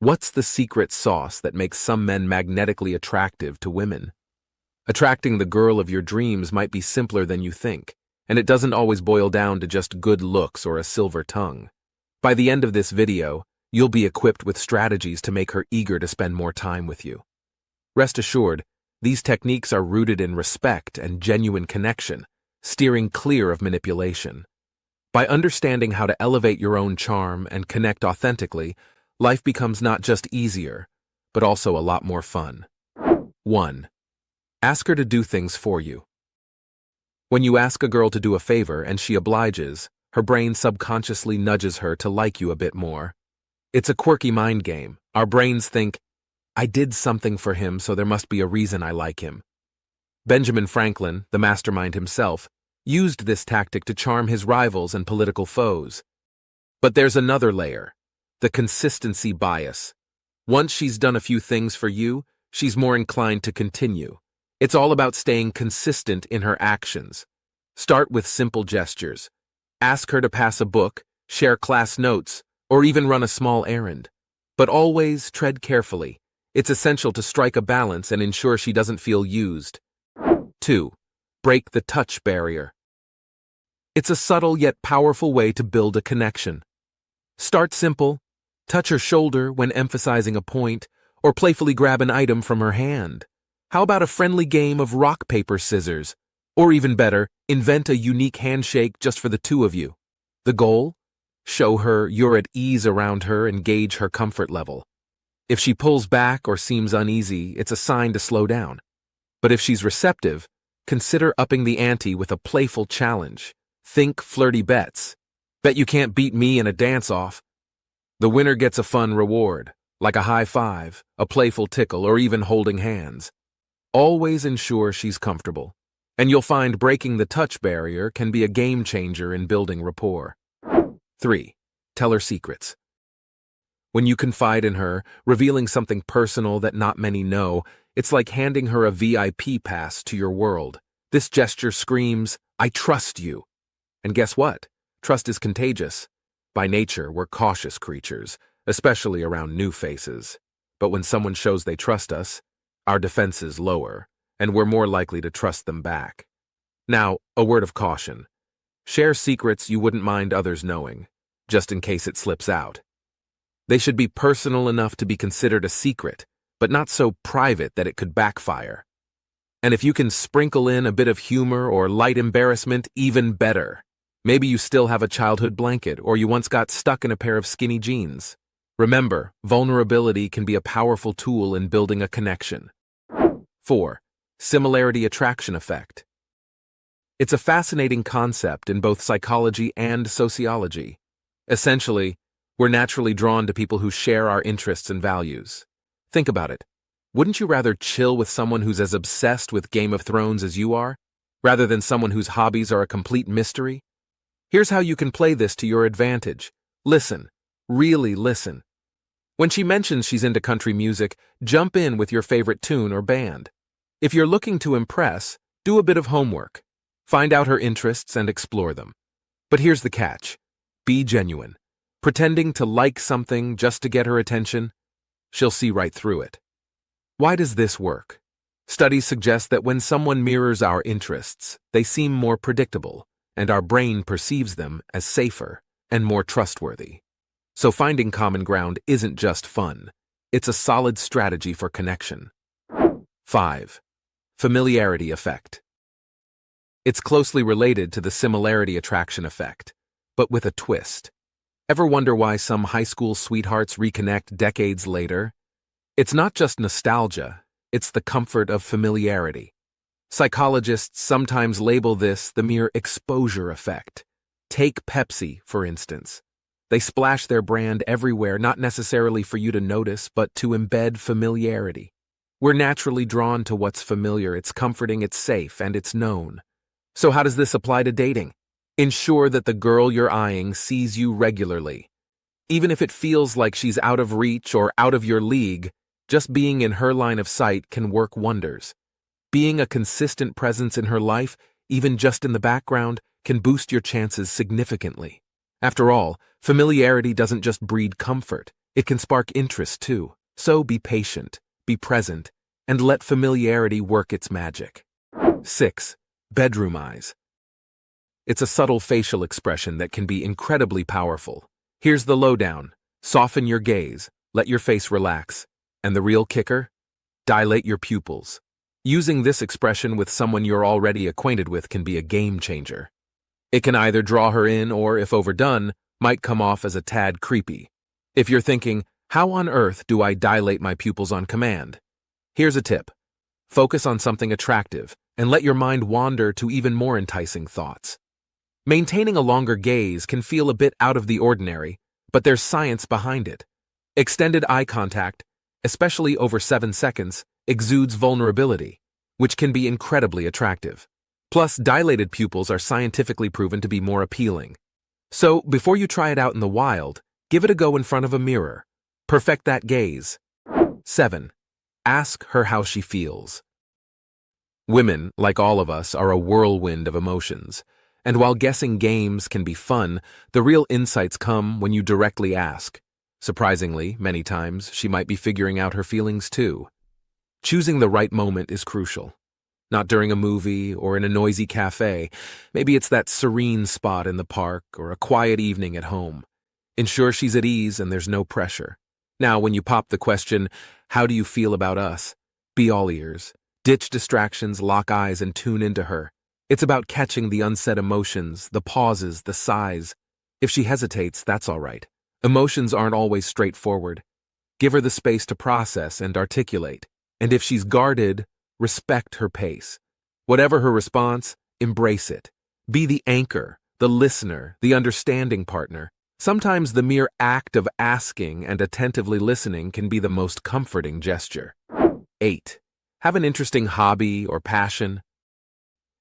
What's the secret sauce that makes some men magnetically attractive to women? Attracting the girl of your dreams might be simpler than you think, and it doesn't always boil down to just good looks or a silver tongue. By the end of this video, you'll be equipped with strategies to make her eager to spend more time with you. Rest assured, these techniques are rooted in respect and genuine connection, steering clear of manipulation. By understanding how to elevate your own charm and connect authentically, life becomes not just easier, but also a lot more fun. 1. Ask her to do things for you. When you ask a girl to do a favor and she obliges, her brain subconsciously nudges her to like you a bit more. It's a quirky mind game. Our brains think, I did something for him, so there must be a reason I like him. Benjamin Franklin, the mastermind himself, used this tactic to charm his rivals and political foes. But there's another layer. The consistency bias. Once she's done a few things for you, she's more inclined to continue. It's all about staying consistent in her actions. Start with simple gestures. Ask her to pass a book, share class notes, or even run a small errand. But always tread carefully. It's essential to strike a balance and ensure she doesn't feel used. 2. Break the touch barrier. It's a subtle yet powerful way to build a connection. Start simple. Touch her shoulder when emphasizing a point, or playfully grab an item from her hand. How about a friendly game of rock, paper, scissors? Or even better, invent a unique handshake just for the two of you. The goal? Show her you're at ease around her and gauge her comfort level. If she pulls back or seems uneasy, it's a sign to slow down. But if she's receptive, consider upping the ante with a playful challenge. Think flirty bets. Bet you can't beat me in a dance-off. The winner gets a fun reward, like a high five, a playful tickle, or even holding hands. Always ensure she's comfortable, and you'll find breaking the touch barrier can be a game changer in building rapport. 3. Tell her secrets. When you confide in her, revealing something personal that not many know, it's like handing her a VIP pass to your world. This gesture screams, I trust you. And guess what? Trust is contagious. By nature, we're cautious creatures, especially around new faces. But when someone shows they trust us, our defenses lower, and we're more likely to trust them back. Now, a word of caution. Share secrets you wouldn't mind others knowing, just in case it slips out. They should be personal enough to be considered a secret, but not so private that it could backfire. And if you can sprinkle in a bit of humor or light embarrassment, even better. Maybe you still have a childhood blanket, or you once got stuck in a pair of skinny jeans. Remember, vulnerability can be a powerful tool in building a connection. 4. Similarity attraction effect. It's a fascinating concept in both psychology and sociology. Essentially, we're naturally drawn to people who share our interests and values. Think about it. Wouldn't you rather chill with someone who's as obsessed with Game of Thrones as you are, rather than someone whose hobbies are a complete mystery? Here's how you can play this to your advantage. Listen. Really listen. When she mentions she's into country music, jump in with your favorite tune or band. If you're looking to impress, do a bit of homework. Find out her interests and explore them. But here's the catch. Be genuine. Pretending to like something just to get her attention, she'll see right through it. Why does this work? Studies suggest that when someone mirrors our interests, they seem more predictable, and our brain perceives them as safer and more trustworthy. So finding common ground isn't just fun, it's a solid strategy for connection. 5. Familiarity effect. It's closely related to the similarity attraction effect, but with a twist. Ever wonder why some high school sweethearts reconnect decades later? It's not just nostalgia, it's the comfort of familiarity. Psychologists sometimes label this the mere exposure effect. Take Pepsi, for instance. They splash their brand everywhere, not necessarily for you to notice, but to embed familiarity. We're naturally drawn to what's familiar, it's comforting, it's safe, and it's known. So how does this apply to dating? Ensure that the girl you're eyeing sees you regularly. Even if it feels like she's out of reach or out of your league, just being in her line of sight can work wonders. Being a consistent presence in her life, even just in the background, can boost your chances significantly. After all, familiarity doesn't just breed comfort, It can spark interest too, so be patient, be present, and let familiarity work its magic. 6. Bedroom eyes. It's a subtle facial expression that can be incredibly powerful. Here's the lowdown. Soften your gaze, let your face relax, and the real kicker? Dilate your pupils. Using this expression with someone you're already acquainted with can be a game changer. It can either draw her in or, if overdone, might come off as a tad creepy. If you're thinking, how on earth do I dilate my pupils on command? Here's a tip. Focus on something attractive and let your mind wander to even more enticing thoughts. Maintaining a longer gaze can feel a bit out of the ordinary, but there's science behind it. Extended eye contact, especially over 7 seconds, exudes vulnerability, which can be incredibly attractive. Plus, dilated pupils are scientifically proven to be more appealing. So, before you try it out in the wild, give it a go in front of a mirror. Perfect that gaze. 7. Ask her how she feels. Women, like all of us, are a whirlwind of emotions. And while guessing games can be fun, the real insights come when you directly ask. Surprisingly, many times, she might be figuring out her feelings too. Choosing the right moment is crucial. Not during a movie or in a noisy cafe. Maybe it's that serene spot in the park or a quiet evening at home. Ensure she's at ease and there's no pressure. Now, when you pop the question, how do you feel about us? Be all ears. Ditch distractions, lock eyes, and tune into her. It's about catching the unsaid emotions, the pauses, the sighs. If she hesitates, that's all right. Emotions aren't always straightforward. Give her the space to process and articulate. And if she's guarded, respect her pace. Whatever her response, embrace it. Be the anchor, the listener, the understanding partner. Sometimes the mere act of asking and attentively listening can be the most comforting gesture. 8. Have an interesting hobby or passion.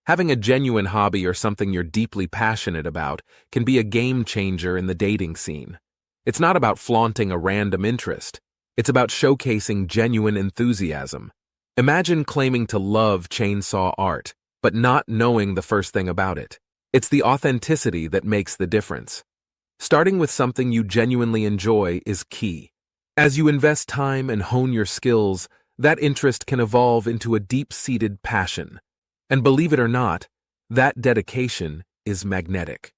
Having a genuine hobby or something you're deeply passionate about can be a game changer in the dating scene. It's not about flaunting a random interest. It's about showcasing genuine enthusiasm. Imagine claiming to love chainsaw art, but not knowing the first thing about it. It's the authenticity that makes the difference. Starting with something you genuinely enjoy is key. As you invest time and hone your skills, that interest can evolve into a deep-seated passion. And believe it or not, that dedication is magnetic.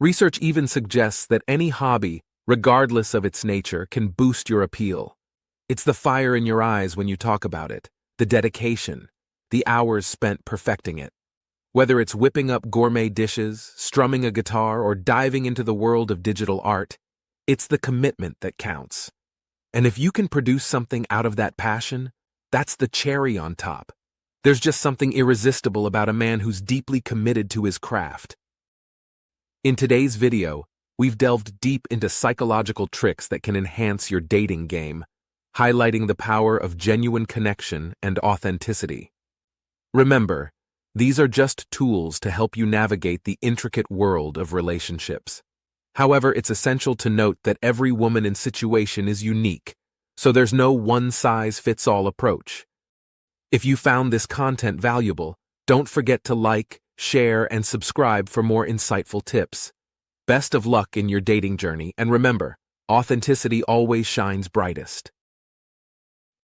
Research even suggests that any hobby, regardless of its nature, can boost your appeal. It's the fire in your eyes when you talk about it, the dedication, the hours spent perfecting it. Whether it's whipping up gourmet dishes, strumming a guitar, or diving into the world of digital art, it's the commitment that counts. And if you can produce something out of that passion, that's the cherry on top. There's just something irresistible about a man who's deeply committed to his craft. In today's video, we've delved deep into psychological tricks that can enhance your dating game, highlighting the power of genuine connection and authenticity. Remember, these are just tools to help you navigate the intricate world of relationships. However, it's essential to note that every woman and situation is unique, so there's no one-size-fits-all approach. If you found this content valuable, don't forget to like, share, and subscribe for more insightful tips. Best of luck in your dating journey, and remember, authenticity always shines brightest.